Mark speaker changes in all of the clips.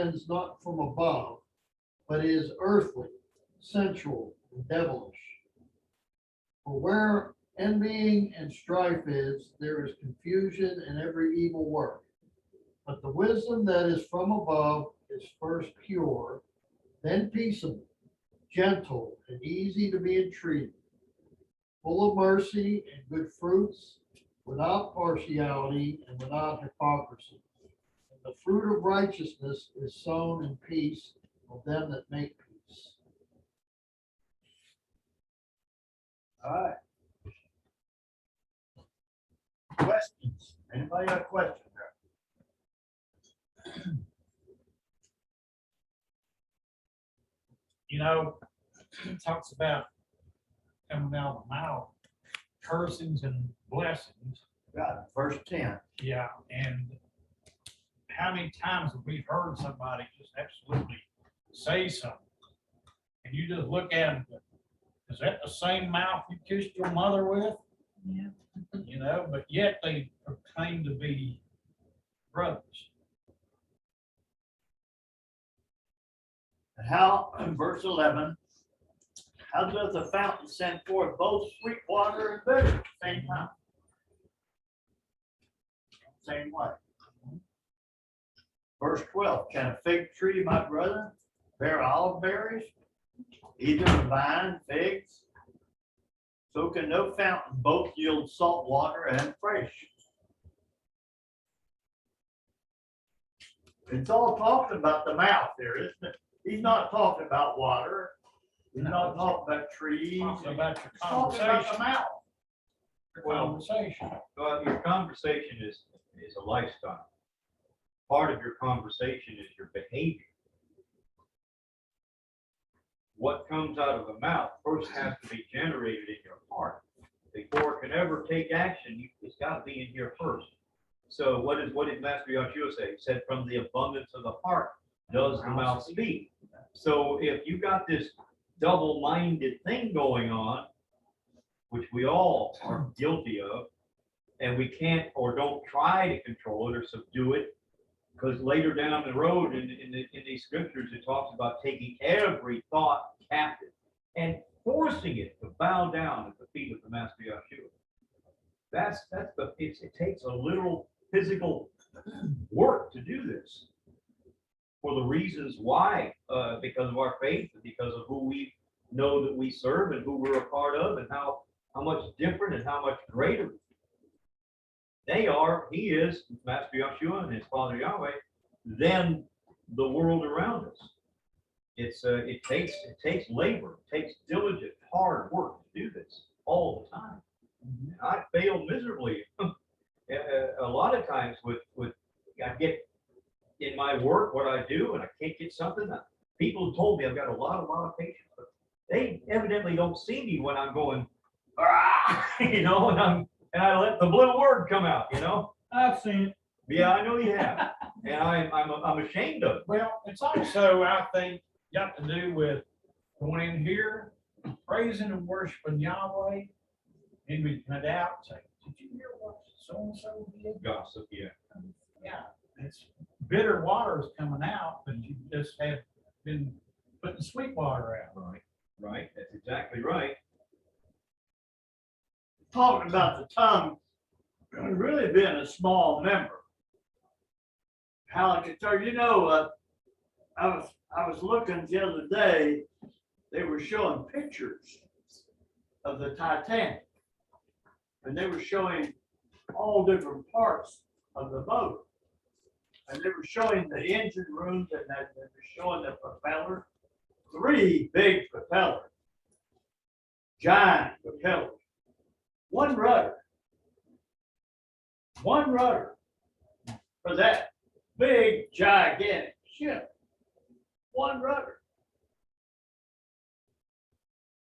Speaker 1: descends not from above, but is earthly, sensual, and devilish. For where envying and strife is, there is confusion and every evil work. But the wisdom that is from above is first pure, then peaceable, gentle, and easy to be entreated, full of mercy and good fruits, without partiality and without hypocrisy. And the fruit of righteousness is sown in peace of them that make peace.
Speaker 2: All right. Questions? Anybody got a question there?
Speaker 3: You know, it talks about coming out of the mouth, cursings and blessings.
Speaker 2: Got it. Verse 10.
Speaker 3: Yeah, and how many times have we heard somebody just absolutely say something? And you just look at them, is that the same mouth you kissed your mother with?
Speaker 4: Yeah.
Speaker 3: You know, but yet they claim to be brothers.
Speaker 2: And how, in verse 11, how does the fountain send forth both sweet water and bitter at the same time? Same way. Verse 12, can a fig tree, my brother, bear olive berries? Either the vine, figs? So can no fountain both yield salt water and fresh. It's all talking about the mouth here, isn't it? He's not talking about water. He's not talking about trees.
Speaker 3: Talking about your
Speaker 2: He's talking about the
Speaker 3: conversation.
Speaker 2: mouth.
Speaker 3: Your conversation.
Speaker 5: Well, your conversation is a lifestyle. Part of your conversation is your behavior. What comes out of the mouth first has to be generated in your heart. Before it can ever take action, it's got to be in here first. So what did Master Yeshua say? He said, from the abundance of the heart does the mouth speak. So if you got this double-minded thing going on, which we all are guilty of, and we can't or don't try to control it or subdue it, because later down the road in these scriptures, it talks about taking every thought captive and forcing it to bow down at the feet of the Master Yeshua. It takes a little physical work to do this for the reasons why, because of our faith, and because of who we know that we serve and who we're a part of, and how much different and how much greater he is, Master Yeshua and his Father Yahweh, than the world around us. It takes labor, it takes diligent, hard work to do this all the time. And I fail miserably a lot of times with I get in my work what I do and I can't get something. People have told me I've got a lot of patience, but they evidently don't see me when I'm going, and I let the little word come out,
Speaker 3: I've seen it.
Speaker 5: Yeah, I know you have. And I'm ashamed of it.
Speaker 3: Well, it's also, I think, got to do with going in here, praising and worshiping Yahweh, and we went out and say, did you hear what so-and-so did?
Speaker 5: Gossip, yeah.
Speaker 3: Yeah, it's bitter water is coming out, but you just have been putting sweet water out.
Speaker 5: Right, that's exactly right.
Speaker 2: Talking about the tongue really being a small member. How I could tell I was looking the other day, they were showing pictures of the Titanic. And they were showing all different parts of the boat. And they were showing the engine rooms and they were showing the propeller. 3 big propellers. Giant propellers. One rudder for that big, gigantic ship. One rudder.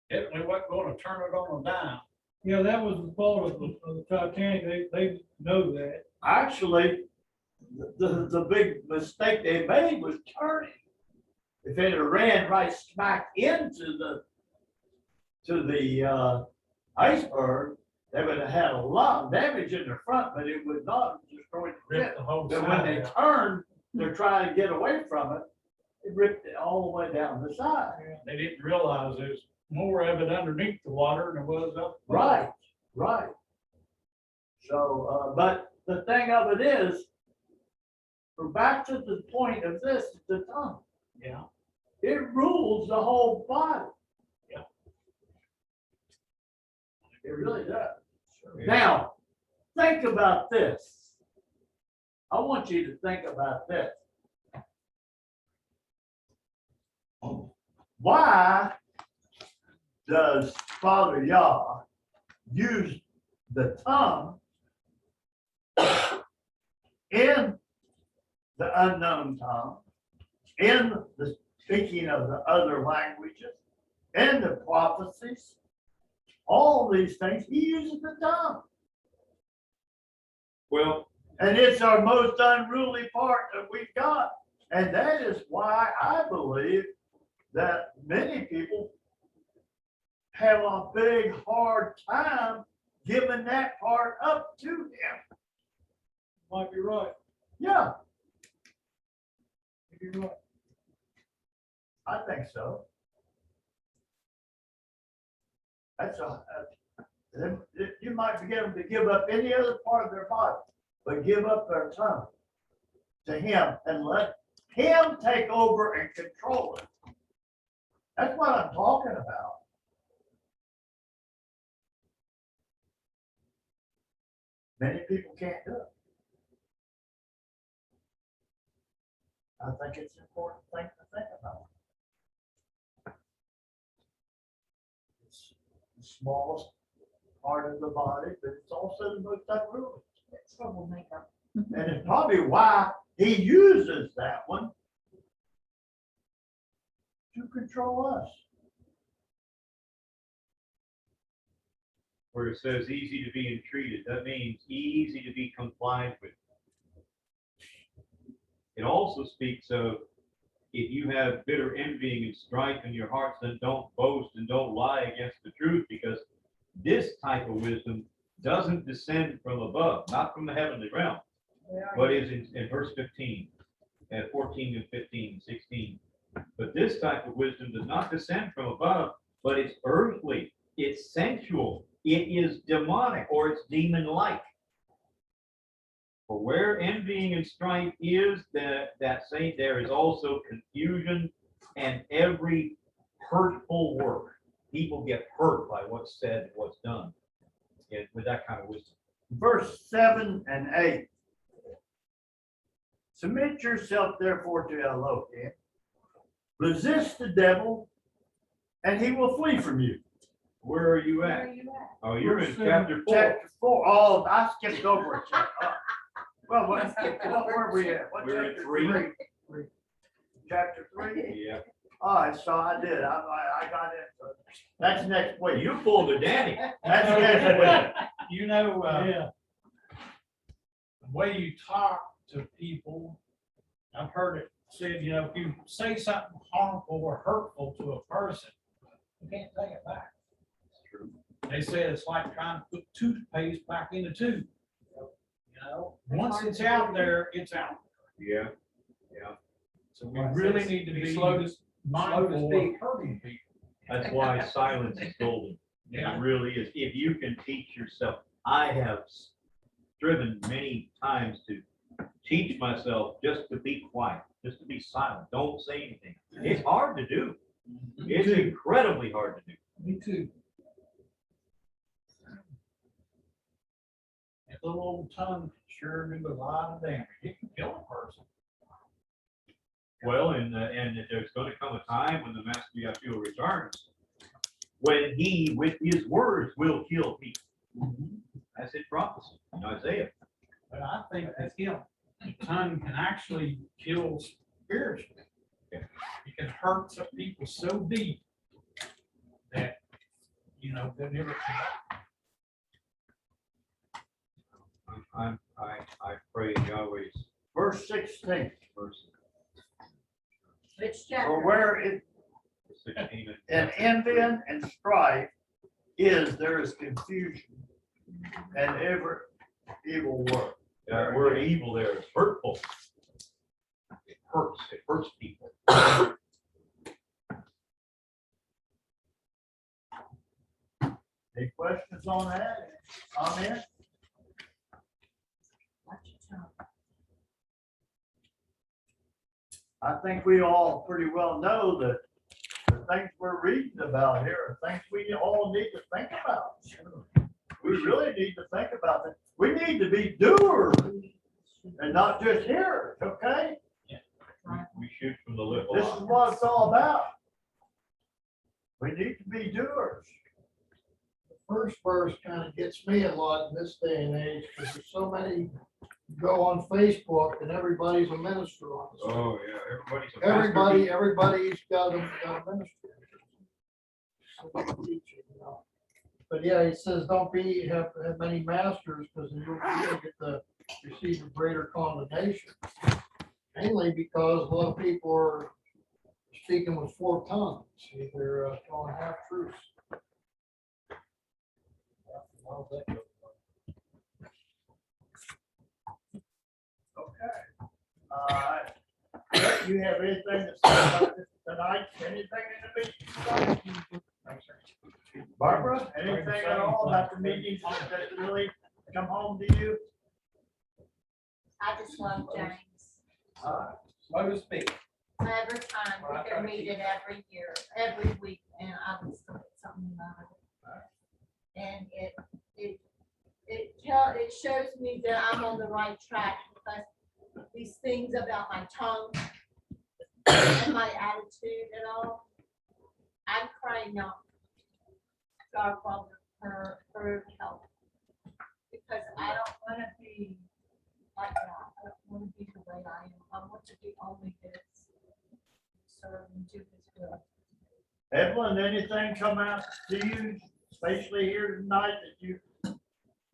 Speaker 3: Definitely wasn't going to turn it on a dime.
Speaker 6: Yeah, that was the fault of the Titanic. They know that.
Speaker 2: Actually, the big mistake they made was turning. If it had ran right smack into the iceberg, they would have had a lot of damage in the front, but it would not have destroyed the
Speaker 3: Rip
Speaker 2: ship.
Speaker 3: the whole
Speaker 2: But when
Speaker 3: side
Speaker 2: they
Speaker 3: out.
Speaker 2: turned, they're trying to get away from it, it ripped it all the way down the side.
Speaker 3: They didn't realize there's more of it underneath the water than there was up. above.
Speaker 2: Right, right. So, but the thing of it is, we're back to the point of this, the tongue.
Speaker 3: Yeah.
Speaker 2: It rules the whole body.
Speaker 3: Yeah.
Speaker 2: It really does.
Speaker 5: Yeah.
Speaker 2: Now, think about this. I want you to think about this. Why does Father Yah use the tongue in the unknown tongue, in the speaking of the other languages, in the prophecies, all these things? He uses the tongue.
Speaker 5: Well,
Speaker 2: And it's our most unruly part that we've got. And that is why I believe that many people have a big, hard time giving that part up to him.
Speaker 6: Might be right.
Speaker 2: Yeah,
Speaker 6: Might be right.
Speaker 2: I think so. You might get them to give up any other part of their body, but give up their tongue to him and let him take over and control it. That's what I'm talking about. Many people can't do it. I think it's an important thing to think about. It's the smallest part of the body, but it's also the most unruly.
Speaker 4: It's troublemaker.
Speaker 2: And it's probably why he uses that one to control us.
Speaker 5: where it says easy to be entreated, that means easy to be complied with. It also speaks of if you have bitter envying and strife in your hearts, then don't boast and don't lie against the truth, because this type of wisdom doesn't descend from above, not from the heavenly realm, but is in verse 15, and 14 and 15, 16. But this type of wisdom does not descend from above, but it's earthly, it's sensual, it is demonic, or it's demon-like. For where envying and strife is, that saint, there is also confusion and every hurtful work. People get hurt by what's said and what's done with that kind of wisdom.
Speaker 2: Verse 7 and 8. Submit yourself therefore to Elohim. Resist the devil, and he will flee from you.
Speaker 5: Where are you
Speaker 4: Where
Speaker 5: at?
Speaker 4: are you at?
Speaker 5: Oh, you're in
Speaker 6: Verse seven.
Speaker 5: chapter 4.
Speaker 2: Chapter 4. Oh, I skipped over it. Well, what were we at? What
Speaker 5: We're in
Speaker 2: chapter
Speaker 5: 3.
Speaker 2: 3? Chapter 3?
Speaker 5: Yeah.
Speaker 2: All right, so I did. I got into it. That's next week.
Speaker 5: You pulled a Danny.
Speaker 2: That's next week.
Speaker 3: You know,
Speaker 6: Yeah,
Speaker 3: the way you talk to people, I've heard it said, you know, if you say something harmful or hurtful to a person, you can't take it back.
Speaker 5: True.
Speaker 3: They say it's like trying to put toothpaste back in the tube. You know, once it's out there, it's out.
Speaker 5: Yeah.
Speaker 3: So we really need to be mindful of hurting people.
Speaker 5: That's why silence is golden.
Speaker 3: Yeah.
Speaker 5: It really is. If you can teach yourself, I have striven many times to teach myself just to be quiet, just to be silent. Don't say anything. It's hard to do. It's incredibly hard to do.
Speaker 6: me too.
Speaker 3: That little old tongue sure do a lot of damage. It can kill a person.
Speaker 5: Well, and there's going to come a time when the Master Yahshua returns, when he, with his words, will kill people. That's in prophecy in Isaiah.
Speaker 3: But I think that the tongue can actually kill spiritually.
Speaker 5: Yeah.
Speaker 3: It can hurt some people so deep that, you know, they never come
Speaker 5: I pray Yahweh's
Speaker 2: Verse 16.
Speaker 5: mercy.
Speaker 4: Which
Speaker 2: For
Speaker 4: chapter?
Speaker 2: where it
Speaker 5: 16
Speaker 2: in envy and strife is, there is confusion and every evil work.
Speaker 5: That word evil there is hurtful. It hurts people.
Speaker 2: Any questions on that? Comment?
Speaker 4: Watch your tongue.
Speaker 2: I think we all pretty well know that the things we're reading about here are things we all need to think about. We really need to think about it. We need to be doers and not just hearers, okay?
Speaker 5: We shoot from the lip. a
Speaker 2: This
Speaker 5: lot.
Speaker 2: is what it's all about. We need to be doers.
Speaker 1: The first verse kind of gets me a lot in this day and age, because there's so many, you go on Facebook and everybody's a minister on it.
Speaker 5: Oh, yeah, everybody's a pastor.
Speaker 1: Everybody's got a minister. Somebody teaching, you know. But yeah, he says, don't have many masters, because you'll get to receive a greater condemnation. Mainly because a lot of people are speaking with 4 tongues, they're telling half truths.
Speaker 2: Okay. You have anything to say about this tonight? Anything in the meeting? Barbara, anything at all about the meetings that really come home to you?
Speaker 4: I just love James.
Speaker 3: So to speak.
Speaker 4: Every time we can meet it every year, every week, and I would still get something about it. And it shows me that I'm on the right track, because these things about my tongue and my attitude and all, I'm crying out to our Father for help. Because I don't wanna be like that. I don't wanna be the way I am. I want to be only this. Serve and do his will.
Speaker 2: Evelyn, anything come out to you, especially here tonight, that you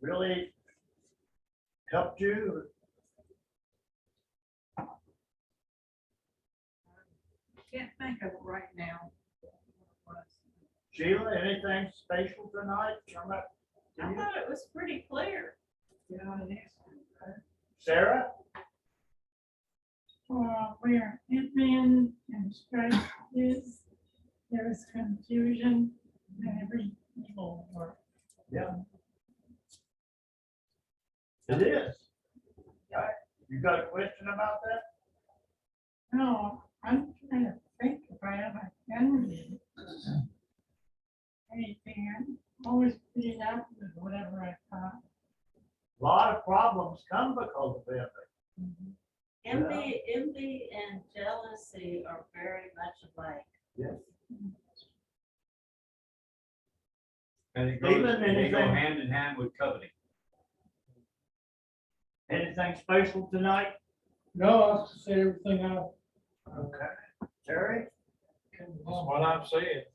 Speaker 2: really helped you?
Speaker 7: Can't think of it right now.
Speaker 2: Sheila, anything special tonight come up to
Speaker 7: I
Speaker 2: you?
Speaker 7: thought it was pretty clear. Yeah, it is.
Speaker 2: Sarah?
Speaker 7: Where Indian and strife is, there is confusion in every evil work.
Speaker 2: Yeah. It is. Yeah. You got a question about that?
Speaker 7: No, I'm trying to think if I ever can read anything. I'm always being out with whatever I thought.
Speaker 2: A lot of problems come because of it.
Speaker 8: Envy and jealousy are very much alike.
Speaker 2: Yes.
Speaker 5: And it
Speaker 2: Stephen,
Speaker 5: goes, they go
Speaker 2: anything?
Speaker 5: hand in hand with coveting.
Speaker 2: Anything special tonight?
Speaker 6: No, I'll say everything I.
Speaker 2: Okay. Terry?
Speaker 3: That's what I'm saying.